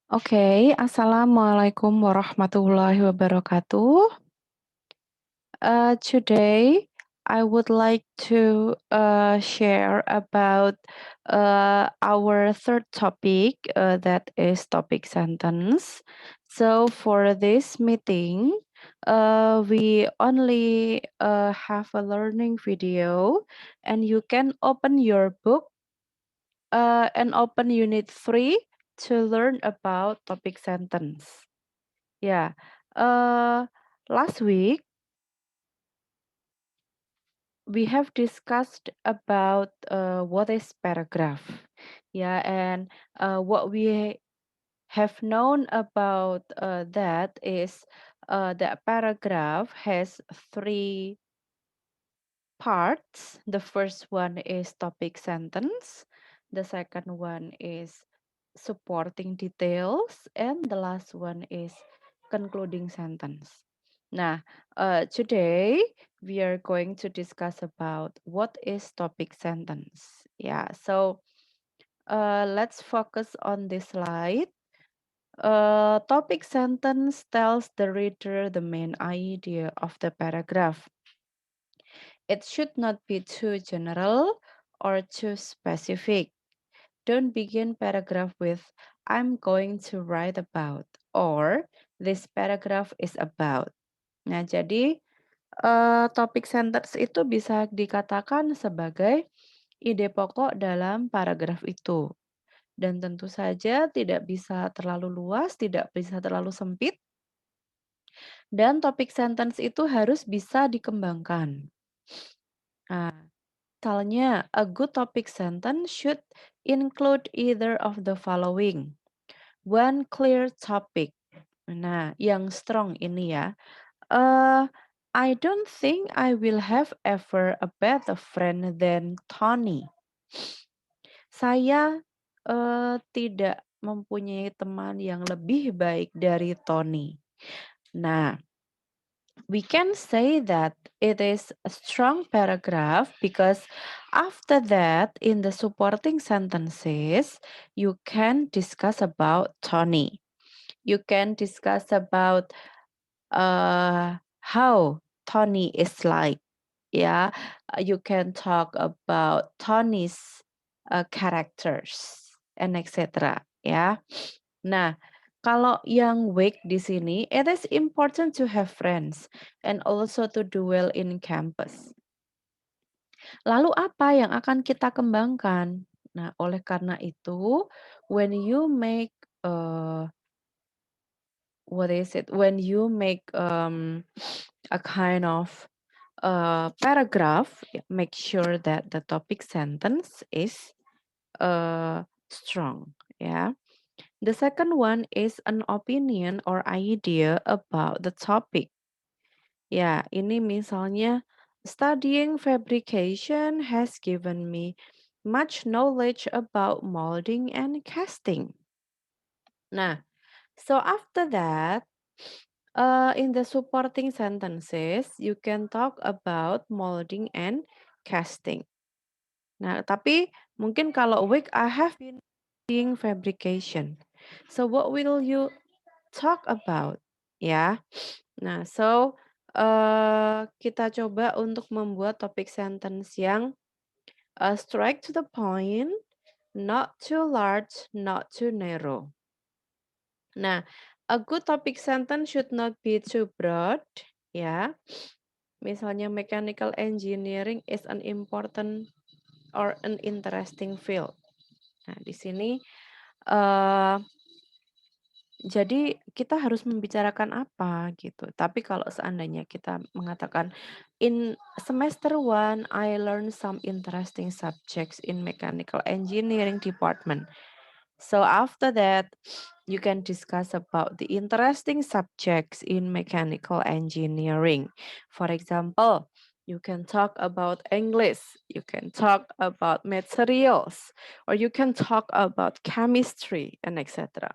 Oke, Assalamualaikum warahmatullahi wabarakatuh. Today, I would like to share about our third topic, that is topic sentence. So, for this meeting, we only have a learning video, and you can open your book and open Unit 3 to learn about topic sentence. Yeah. Last week we have discussed about what is paragraph. Yeah, and what we have known about that is that paragraph has three parts. The first one is topic sentence, the second one is supporting details, and the last one is concluding sentence. Nah, today we are going to discuss about what is topic sentence. Yeah, so let's focus on this slide. Topic sentence tells the reader the main idea of the paragraph. It should not be too general or too specific. Don't begin paragraph with I'm going to write about or this paragraph is about. Nah, jadi topik sentence itu bisa dikatakan sebagai ide pokok dalam paragraf itu. Dan tentu saja tidak bisa terlalu luas, tidak bisa terlalu sempit, dan topik sentence itu harus bisa dikembangkan. Nah, misalnya, a good topic sentence should include either of the following. One clear topic. Nah, yang strong ini ya. I don't think I will have ever a better friend than Tony. Saya tidak mempunyai teman yang lebih baik dari Tony. Nah, we can say that it is a strong paragraph because after that, in the supporting sentences, you can discuss about Tony. You can discuss about how Tony is like. Yeah, you can talk about Tony's characters and etc. Ya. Nah, kalau yang weak di sini, it is important to have friends and also to do well in campus. Lalu apa yang akan kita kembangkan? Nah, oleh karena itu, when you make what is it? When you make a kind of paragraph, make sure that the topic sentence is strong. Yeah. The second one is an opinion or idea about the topic. Ya, ini misalnya studying fabrication has given me much knowledge about molding and casting. Nah, so after that, in the supporting sentences, you can talk about molding and casting. Nah, tapi mungkin kalau week I have been studying fabrication. So what will you talk about? Ya. Nah, so kita coba untuk membuat topik sentence yang straight to the point, not too large, not too narrow. Nah, a good topic sentence should not be too broad, ya. Misalnya mechanical engineering is an important or an interesting field. Nah, di sini jadi kita harus membicarakan apa gitu. Tapi kalau seandainya kita mengatakan in semester 1 I learned some interesting subjects in mechanical engineering department. So after that you can discuss about the interesting subjects in mechanical engineering. For example, you can talk about English, you can talk about materials, or you can talk about chemistry and etc.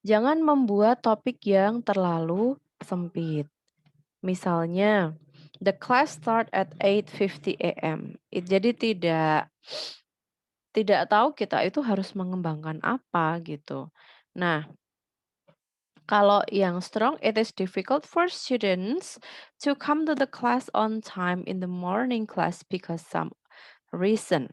Jangan membuat topik yang terlalu sempit. Misalnya, the class start at 8:50 a.m. Jadi tidak tahu kita itu harus mengembangkan apa gitu. Nah, kalau yang strong, it is difficult for students to come to the class on time in the morning class because some reasons.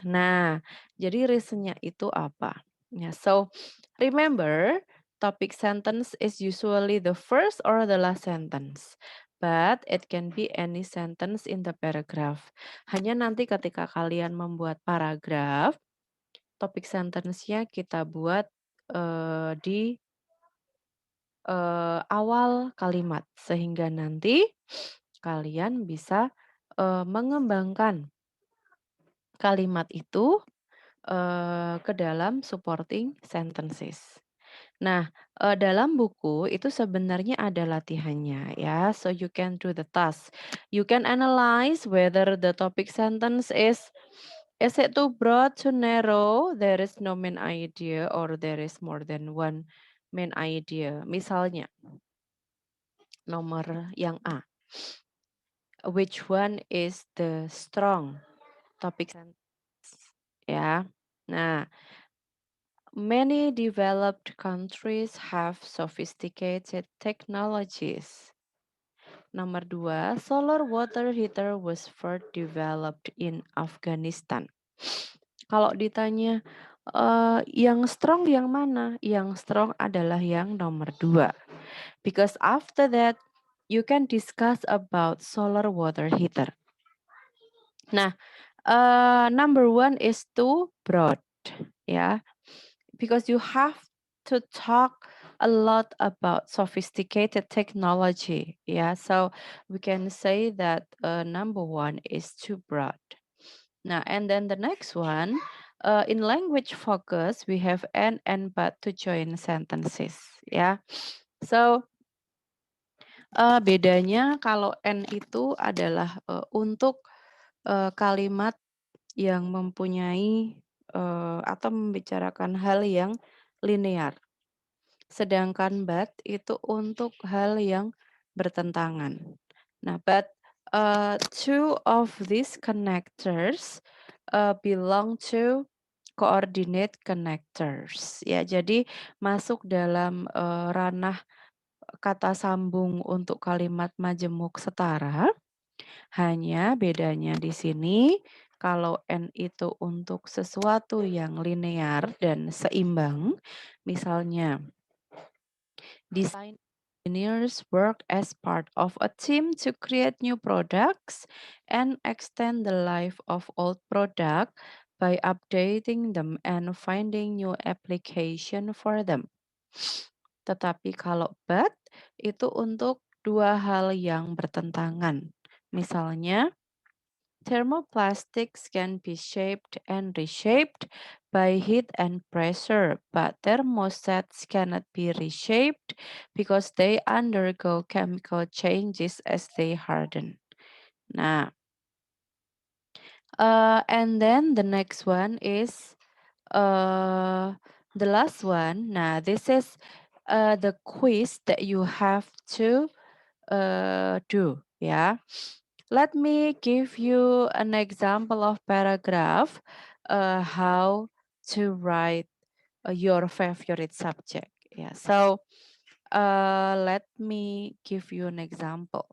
Nah, jadi reasonnya itu apa? Ya, so remember, topic sentence is usually the first or the last sentence, but it can be any sentence in the paragraph. Hanya nanti ketika kalian membuat paragraf, topik sentence-nya kita buat di awal kalimat, sehingga nanti kalian bisa mengembangkan kalimat itu ke dalam supporting sentences. Nah, dalam buku itu sebenarnya ada latihannya ya, so you can do the task. You can analyze whether the topic sentence is it too broad, too narrow, there is no main idea, or there is more than one main idea. Misalnya, nomor yang A, which one is the strong topic sentence? Ya. Nah, many developed countries have sophisticated technologies. Nomor dua, solar water heater was first developed in Afghanistan. Kalau ditanya yang strong yang mana? Yang strong adalah yang nomor dua. Because after that, you can discuss about solar water heater. Nah, number one is too broad, ya. Because you have to talk a lot about sophisticated technology. Yeah, so we can say that number one is too broad. Now, and then the next one, in language focus, we have and but to join sentences. Yeah, so bedanya kalau and itu adalah untuk kalimat yang mempunyai atau membicarakan hal yang linear. Sedangkan but itu untuk hal yang bertentangan. Nah, but two of these connectors belong to coordinate connectors. Ya, jadi masuk dalam ranah kata sambung untuk kalimat majemuk setara. Hanya bedanya di sini kalau N itu untuk sesuatu yang linear dan seimbang, misalnya design engineers work as part of a team to create new products and extend the life of old product by updating them and finding new application for them. Tetapi kalau but itu untuk dua hal yang bertentangan. Misalnya, thermoplastics can be shaped and reshaped by heat and pressure, but thermostats cannot be reshaped because they undergo chemical changes as they harden. Nah, and then the next one is the last one. Nah, this is the quiz that you have to do. Yeah. Let me give you an example of paragraph how to write your favorite subject. Yeah. So let me give you an example.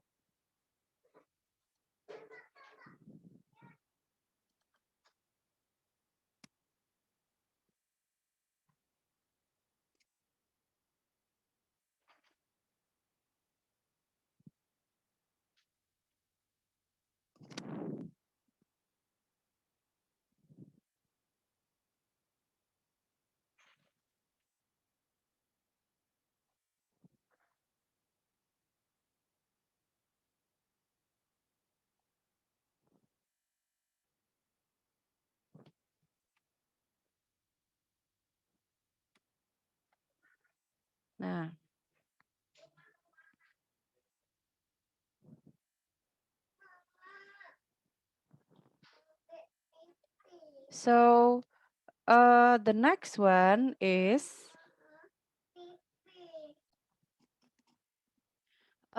Nah, so the next one is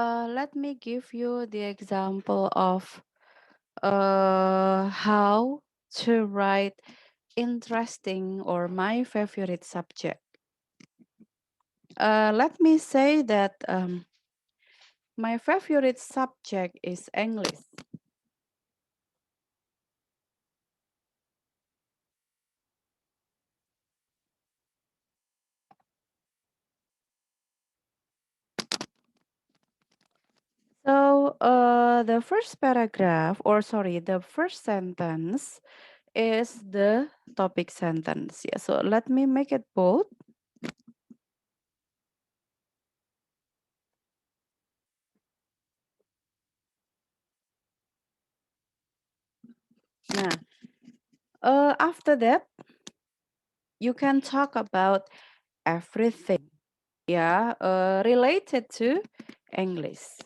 let me give you the example of how to write interesting or my favorite subject? Let me say that my favorite subject is English. So the first paragraph, or sorry, the first sentence is the topic sentence. Yeah, so let me make it bold. Nah, after that, you can talk about everything, yeah, related to English.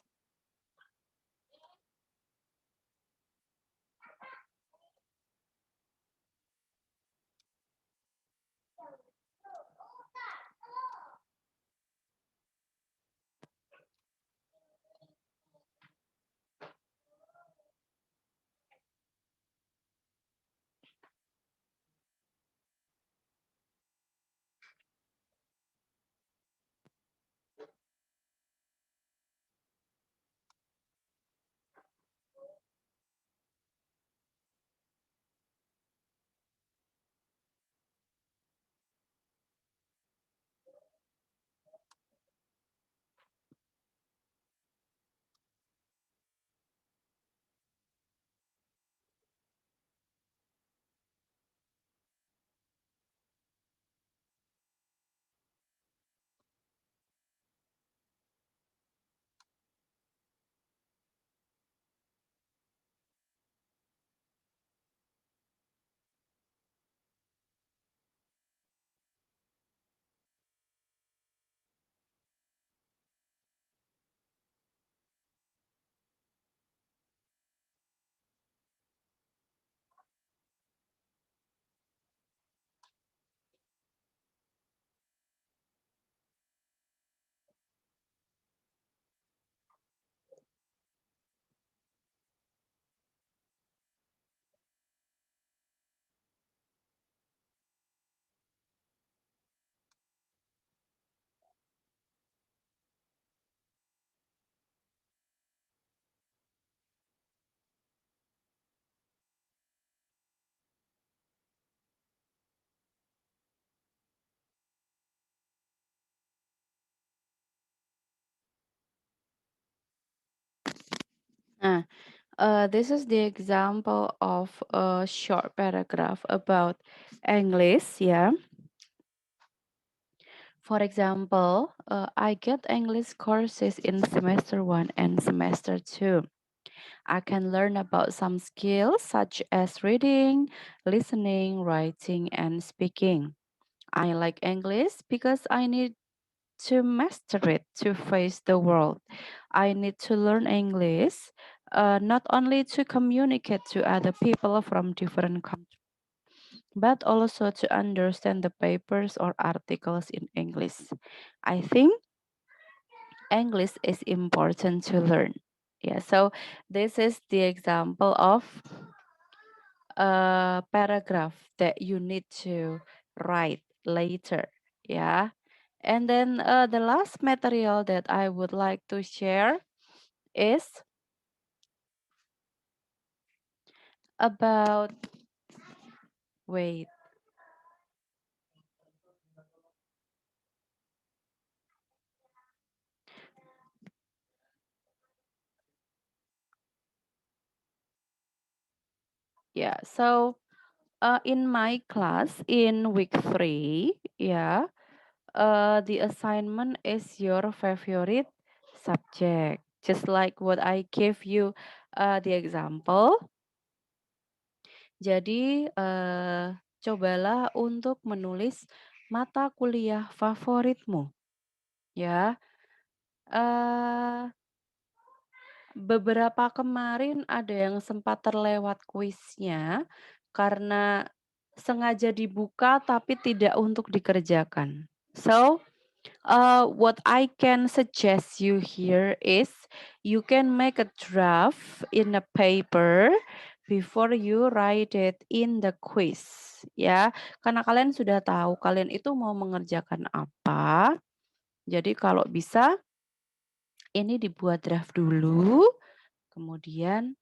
Nah, this is the example of a short paragraph about English, yeah. For example, I get English courses in semester 1 and semester 2. I can learn about some skills such as reading, listening, writing, and speaking. I like English because I need to master it to face the world. I need to learn English not only to communicate to other people from different countries, but also to understand the papers or articles in English. I think English is important to learn. Yeah, so this is the example of a paragraph that you need to write later. Yeah. And then the last material that I would like to share is about, wait, yeah. So in my class in week 3, yeah, the assignment is your favorite subject. Just like what I gave you the example. Jadi cobalah untuk menulis mata kuliah favoritmu, ya. eh Beberapa kemarin ada yang sempat terlewat kuisnya karena sengaja dibuka tapi tidak untuk dikerjakan. So, what I can suggest you here is you can make a draft in a paper before you write it in the quiz ya. Karena kalian sudah tahu kalian itu mau mengerjakan apa, jadi kalau bisa ini dibuat draft dulu, kemudian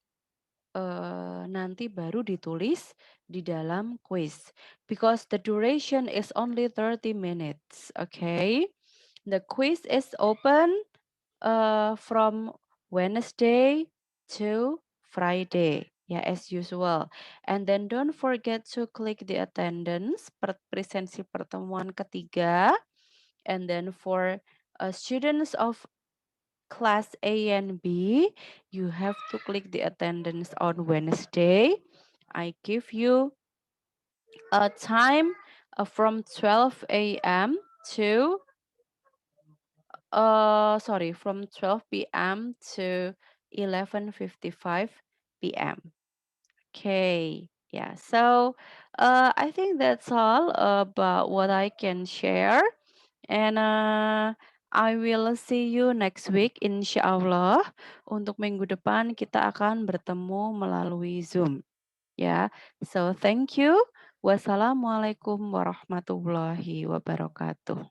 nanti baru ditulis di dalam quiz. Because the duration is only 30 minutes, okay? The quiz is open from Wednesday to Friday, yeah, as usual. And then don't forget to click the attendance presensi pertemuan ketiga. And then for students of class A and B, you have to click the attendance on Wednesday. I give you a time from 12 a.m. to from 12 p.m. to 11:55 p.m. Okay. Yeah. So I think that's all about what I can share. And I will see you next week, insya Allah. Untuk minggu depan kita akan bertemu melalui Zoom. Ya, so thank you. Wassalamualaikum warahmatullahi wabarakatuh.